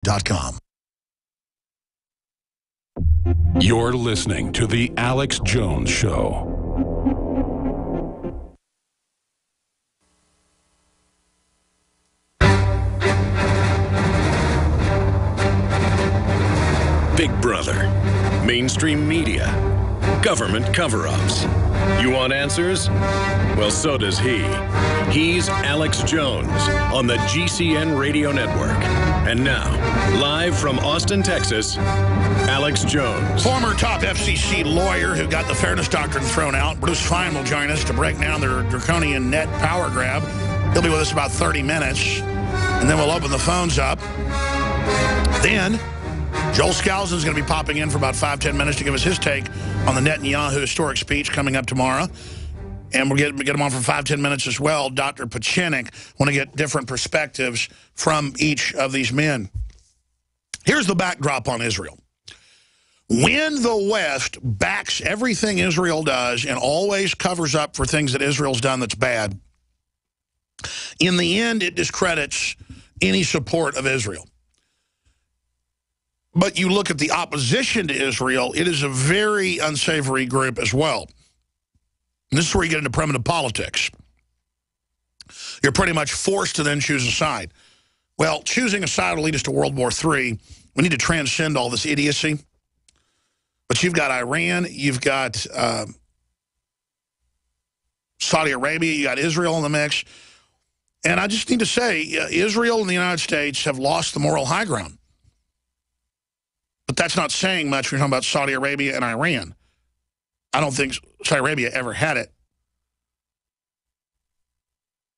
AlexJones.com. You're listening to The Alex Jones Show. Big Brother, mainstream media, government cover-ups. You want answers? Well, so does he. He's Alex Jones on the GCN Radio Network. And now, live from Austin, Texas, Alex Jones. Former top FCC lawyer who got the fairness doctrine thrown out, Bruce Fein, will join us to break down their draconian net power grab. He'll be with us about 30 minutes, and then we'll open the phones up. Then Joel Skousen is going to be popping in for about 5-10 minutes to give us his take on the Netanyahu historic speech coming up tomorrow. And we'll get him on for 5-10 minutes as well. Dr. Pachinik. Want to get different perspectives from each of these men. Here's the backdrop on Israel. When the West backs everything Israel does and always covers up for things that Israel's done that's bad, in the end, it discredits any support of Israel. But you look at the opposition to Israel, it is a very unsavory group as well. And this is where you get into primitive politics. You're pretty much forced to then choose a side. Well, choosing a side will lead us to World War III. We need to transcend all this idiocy. But you've got Iran, you've got Saudi Arabia, you got Israel in the mix. And I just need to say, Israel and the United States have lost the moral high ground. But that's not saying much when you're talking about Saudi Arabia and Iran. I don't think Saudi Arabia ever had it.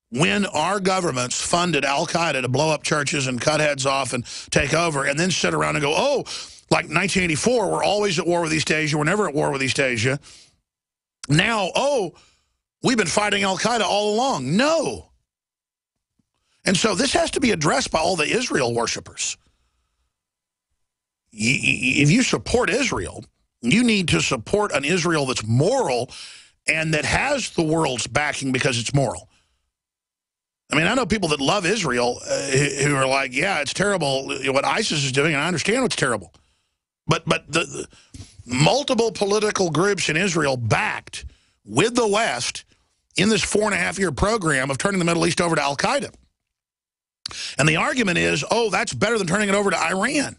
When our governments funded al-Qaeda to blow up churches and cut heads off and take over, and then sit around and go, oh, like 1984, we're always at war with East Asia, we're never at war with East Asia. Now, oh, we've been fighting al-Qaeda all along. No. And so this has to be addressed by all the Israel worshipers. If you support Israel, you need to support an Israel that's moral and that has the world's backing because it's moral. I mean, I know people that love Israel who are like, yeah, it's terrible what ISIS is doing, and I understand what's terrible. But the multiple political groups in Israel backed with the West in this 4.5-year program of turning the Middle East over to al-Qaeda. And the argument is, oh, that's better than turning it over to Iran.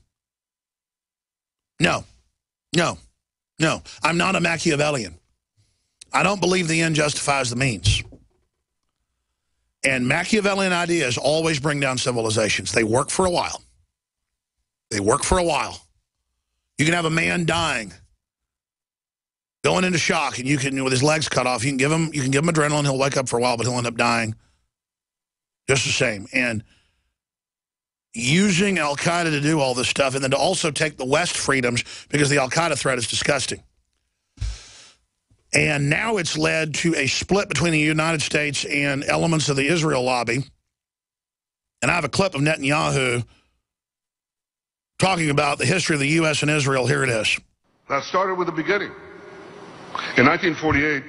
No. No. No, I'm not a Machiavellian. I don't believe the end justifies the means. And Machiavellian ideas always bring down civilizations. They work for a while. They work for a while. You can have a man dying, going into shock, and you can, with his legs cut off, you can give him adrenaline, he'll wake up for a while, but he'll end up dying just the same. And using al-Qaeda to do all this stuff, and then to also take the West freedoms because the al-Qaeda threat is disgusting. And now it's led to a split between the United States and elements of the Israel lobby. And I have a clip of Netanyahu talking about the history of the U.S. and Israel. Here it is. That started with the beginning. In 1948,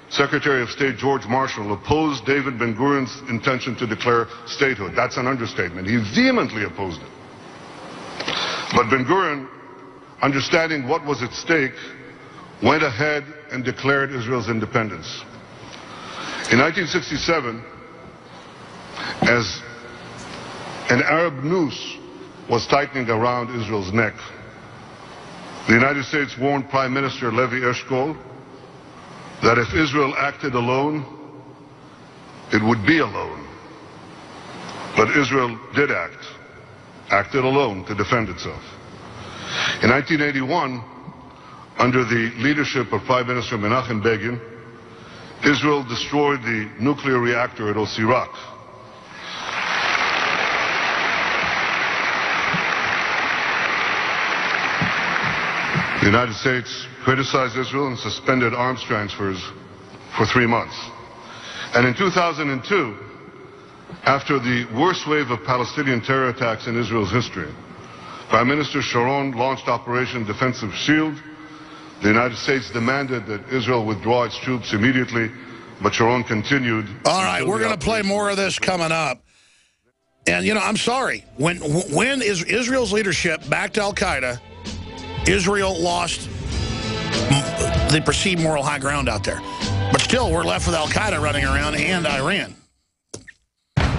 Secretary of State George Marshall opposed David Ben-Gurion's intention to declare statehood. That's an understatement. He vehemently opposed it. But Ben-Gurion, understanding what was at stake, went ahead and declared Israel's independence. In 1967, as an Arab noose was tightening around Israel's neck, the United States warned Prime Minister Levi Eshkol that if Israel acted alone, it would be alone. But Israel did acted alone to defend itself. In 1981, under the leadership of Prime Minister Menachem Begin, Israel destroyed the nuclear reactor at Osirak. The United States criticized Israel and suspended arms transfers for 3 months. And in 2002, after the worst wave of Palestinian terror attacks in Israel's history, Prime Minister Sharon launched Operation Defensive Shield. The United States demanded that Israel withdraw its troops immediately, but Sharon continued. All right, we're going to play more of this coming up. And, you know, I'm sorry. When Israel's leadership backed al-Qaeda, Israel lost the perceived moral high ground out there. But still, we're left with al-Qaeda running around and Iran.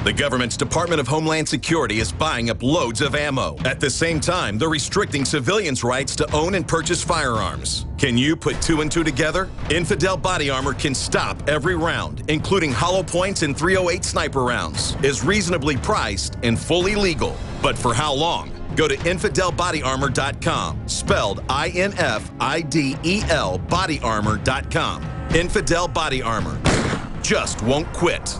The government's Department of Homeland Security is buying up loads of ammo. At the same time, they're restricting civilians' rights to own and purchase firearms. Can you put two and two together? Infidel Body Armor can stop every round, including hollow points and .308 sniper rounds, is reasonably priced and fully legal. But for how long? Go to InfidelBodyArmor.com, spelled INFIDEL bodyarmor.com. Infidel Body Armor just won't quit.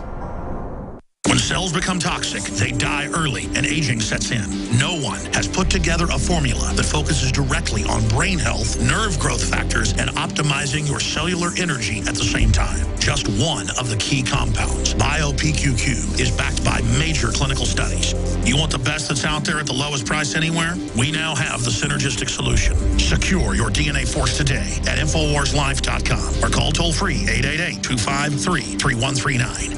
When cells become toxic, they die early and aging sets in. No one has put together a formula that focuses directly on brain health, nerve growth factors, and optimizing your cellular energy at the same time. Just one of the key compounds, BioPQQ, is backed by major clinical studies. You want the best that's out there at the lowest price anywhere? We now have the synergistic solution. Secure your DNA force today at InfoWarsLife.com or call toll-free 888-253-3139.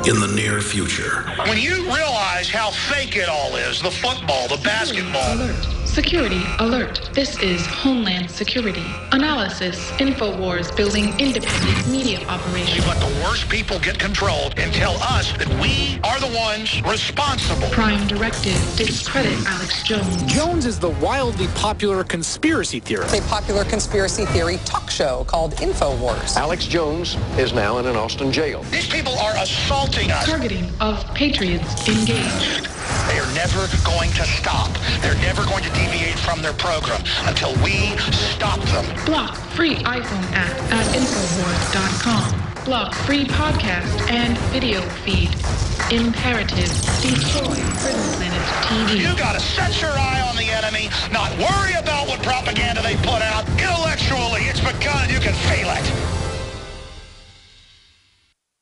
In the near future. When you realize how fake it all is, the football, the basketball. Alert. Security alert. This is Homeland Security. Analysis. InfoWars building independent media operation. We let the worst people get control and tell us that we are the ones responsible. Prime directive. Discredit Alex Jones. Jones is the wildly popular conspiracy theorist. A popular conspiracy theory talk show called InfoWars. Alex Jones is now in an Austin jail. These people are assaulting us. Targeting of patriots engaged. They are never going to stop. They're never going to deviate from their program until we stop them. Block free iPhone app at Infowars.com. Block free podcast and video feed. Imperative. Destroy Prison Planet TV. You gotta set your eye on the enemy, not worry about what propaganda they put out. Intellectually, it's begun. You can feel it.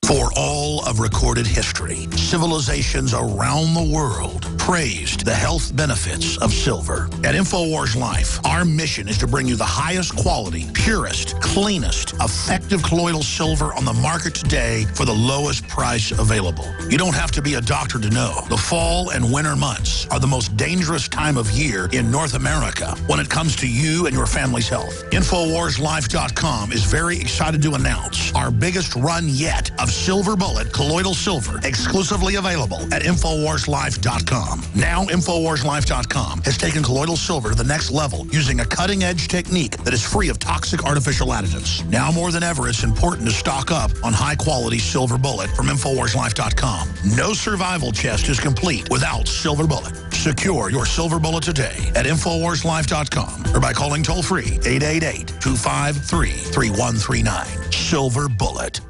For all of recorded history, civilizations around the world praised the health benefits of silver. At InfoWars Life, our mission is to bring you the highest quality, purest, cleanest, effective colloidal silver on the market today for the lowest price available. You don't have to be a doctor to know. The fall and winter months are the most dangerous time of year in North America when it comes to you and your family's health. InfoWarsLife.com is very excited to announce our biggest run yet of Silver Bullet colloidal silver, exclusively available at InfoWarsLife.com. Now, InfoWarsLife.com has taken colloidal silver to the next level using a cutting-edge technique that is free of toxic artificial additives. Now more than ever, it's important to stock up on high-quality Silver Bullet from InfoWarsLife.com. No survival chest is complete without Silver Bullet. Secure your Silver Bullet today at InfoWarsLife.com or by calling toll-free 888-253-3139. Silver Bullet.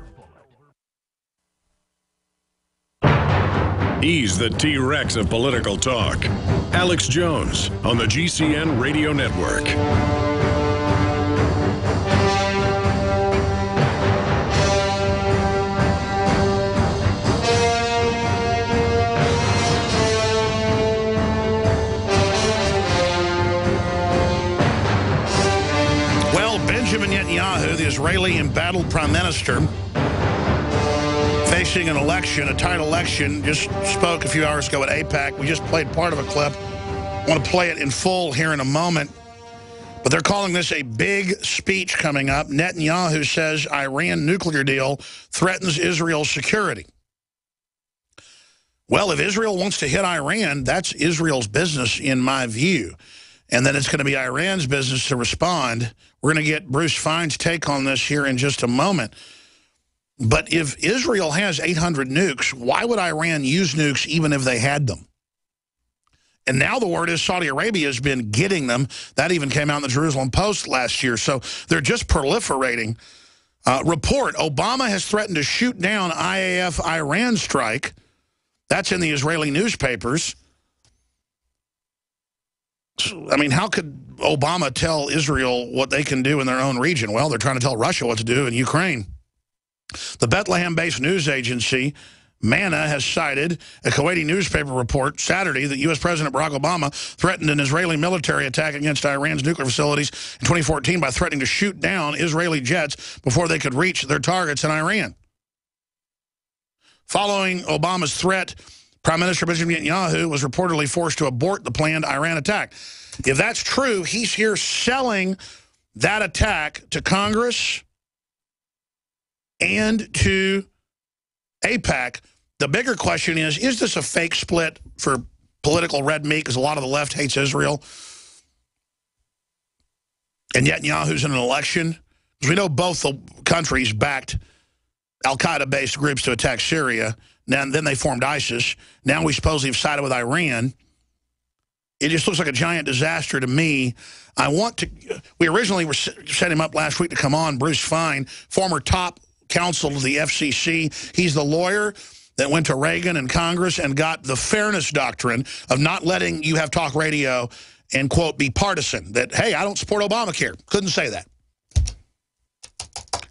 He's the T-Rex of political talk. Alex Jones on the GCN Radio Network. Well, Benjamin Netanyahu, the Israeli embattled prime minister, facing an election, a tight election, just spoke a few hours ago at AIPAC. We just played part of a clip. I want to play it in full here in a moment. But they're calling this a big speech coming up. Netanyahu says Iran nuclear deal threatens Israel's security. Well, if Israel wants to hit Iran, that's Israel's business in my view. And then it's going to be Iran's business to respond. We're going to get Bruce Feyn's take on this here in just a moment. But if Israel has 800 nukes, why would Iran use nukes even if they had them? And now the word is Saudi Arabia has been getting them. That even came out in the Jerusalem Post last year. So they're just proliferating. Report, Obama has threatened to shoot down IAF Iran strike. That's in the Israeli newspapers. I mean, how could Obama tell Israel what they can do in their own region? Well, they're trying to tell Russia what to do in Ukraine. The Bethlehem-based news agency, MANA, has cited a Kuwaiti newspaper report Saturday that U.S. President Barack Obama threatened an Israeli military attack against Iran's nuclear facilities in 2014 by threatening to shoot down Israeli jets before they could reach their targets in Iran. Following Obama's threat, Prime Minister Benjamin Netanyahu was reportedly forced to abort the planned Iran attack. If that's true, he's here selling that attack to Congress and to AIPAC. The bigger question is this a fake split for political red meat, because a lot of the left hates Israel, and Netanyahu's in an election? Because we know both the countries backed al-Qaeda-based groups to attack Syria. Now, then they formed ISIS. Now we supposedly have sided with Iran. It just looks like a giant disaster to me. We originally set him up last week to come on, Bruce Fein, former top counsel of the FCC. He's the lawyer that went to Reagan and Congress and got the fairness doctrine of not letting you have talk radio and, quote, be partisan. That, hey, I don't support Obamacare. Couldn't say that.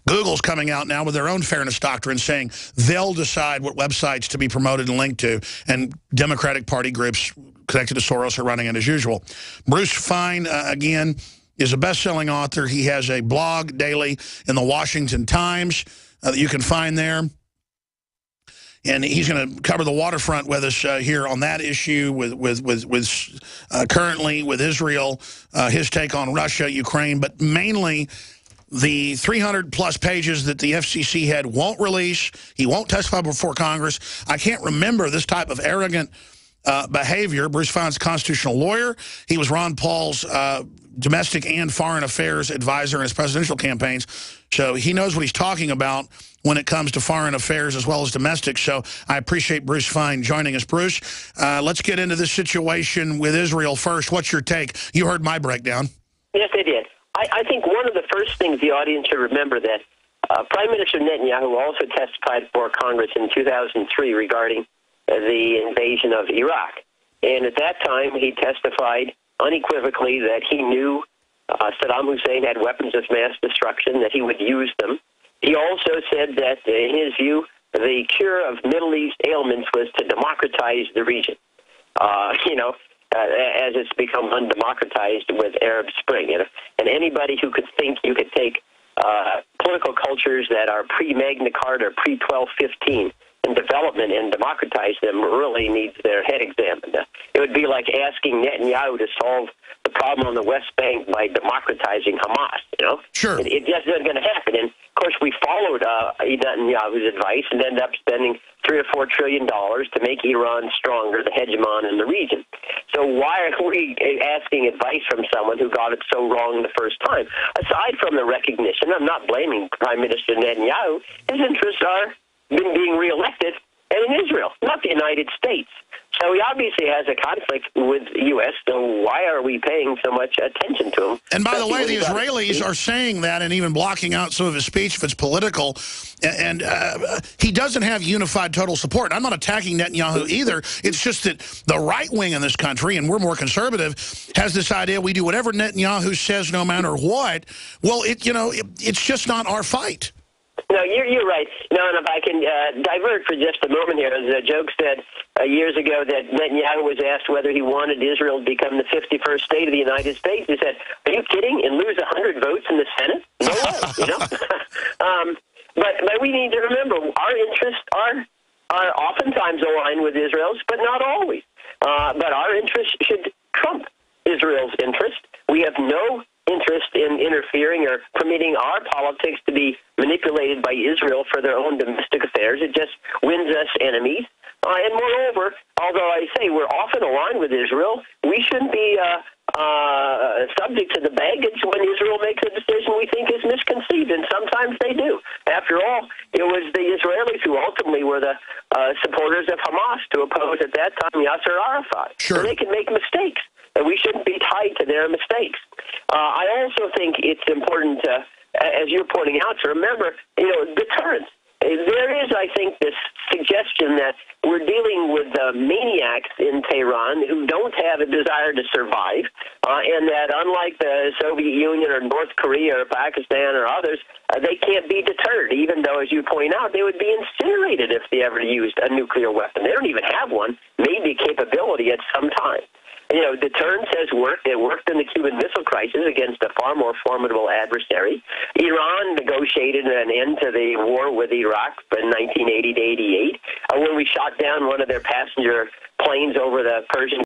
Google's coming out now with their own fairness doctrine saying they'll decide what websites to be promoted and linked to, and Democratic Party groups connected to Soros are running it as usual. Bruce Fein, again, is a best-selling author. He has a blog daily in the Washington Times that you can find there. And he's going to cover the waterfront with us here on that issue, with currently with Israel, his take on Russia, Ukraine, but mainly the 300-plus pages that the FCC head won't release. He won't testify before Congress. I can't remember this type of arrogant behavior. Bruce Fein's a constitutional lawyer. He was Ron Paul's domestic and foreign affairs advisor in his presidential campaigns. So he knows what he's talking about when it comes to foreign affairs as well as domestic. So I appreciate Bruce Fein joining us. Bruce, let's get into this situation with Israel first. What's your take? You heard my breakdown. Yes, I did. I think one of the first things the audience should remember that Prime Minister Netanyahu also testified before Congress in 2003 regarding the invasion of Iraq. And at that time, he testified unequivocally that he knew Saddam Hussein had weapons of mass destruction, that he would use them. He also said that, in his view, the cure of Middle East ailments was to democratize the region. As it's become undemocratized with Arab Spring. And anybody who could think you could take political cultures that are pre-Magna Carta or pre-1215 in development and democratize them really needs their head examined. It would be like asking Netanyahu to solve the problem on the West Bank by democratizing Hamas, Sure. It just isn't going to happen. And, of course, we followed Netanyahu's advice and ended up spending $3 or $4 trillion to make Iran stronger, the hegemon in the region. So why are we asking advice from someone who got it so wrong the first time? Aside from the recognition, I'm not blaming Prime Minister Netanyahu. His interests are being reelected and in Israel, not the United States. So he obviously has a conflict with the U.S., so why are we paying so much attention to him? And by the way, the Israelis are saying that and even blocking out some of his speech if it's political. And he doesn't have unified total support. I'm not attacking Netanyahu either. It's just that the right wing in this country, and we're more conservative, has this idea we do whatever Netanyahu says no matter what. Well, it's just not our fight. No, you're right. No, and if I can divert for just a moment here, as a joke said years ago that Netanyahu was asked whether he wanted Israel to become the 51st state of the United States. He said, "Are you kidding? And lose 100 votes in the Senate? No way." But we need to remember our interests are oftentimes aligned with Israel's, but not always. But our interests should trump Israel's interest. We have no interest in interfering or permitting our politics to be manipulated by Israel for their own domestic affairs. It just wins us enemies. And moreover, although I say we're often aligned with Israel, we shouldn't be subject to the baggage when Israel makes a decision we think is misconceived, and sometimes they do. After all, it was the Israelis who ultimately were the supporters of Hamas to oppose at that time Yasser Arafat. Sure. And they can make mistakes, and we shouldn't be tied to their mistakes. I also think it's important, as you're pointing out, to remember, deterrence. There is, I think, this suggestion that we're dealing with maniacs in Tehran who don't have a desire to survive, and that unlike the Soviet Union or North Korea or Pakistan or others, they can't be deterred, even though, as you point out, they would be incinerated if they ever used a nuclear weapon. They don't even have one, maybe capability at some time. deterrence has worked. It worked in the Cuban Missile Crisis against a far more formidable adversary. Iran negotiated an end to the war with Iraq in 1980 to 88 when we shot down one of their passenger planes over the Persian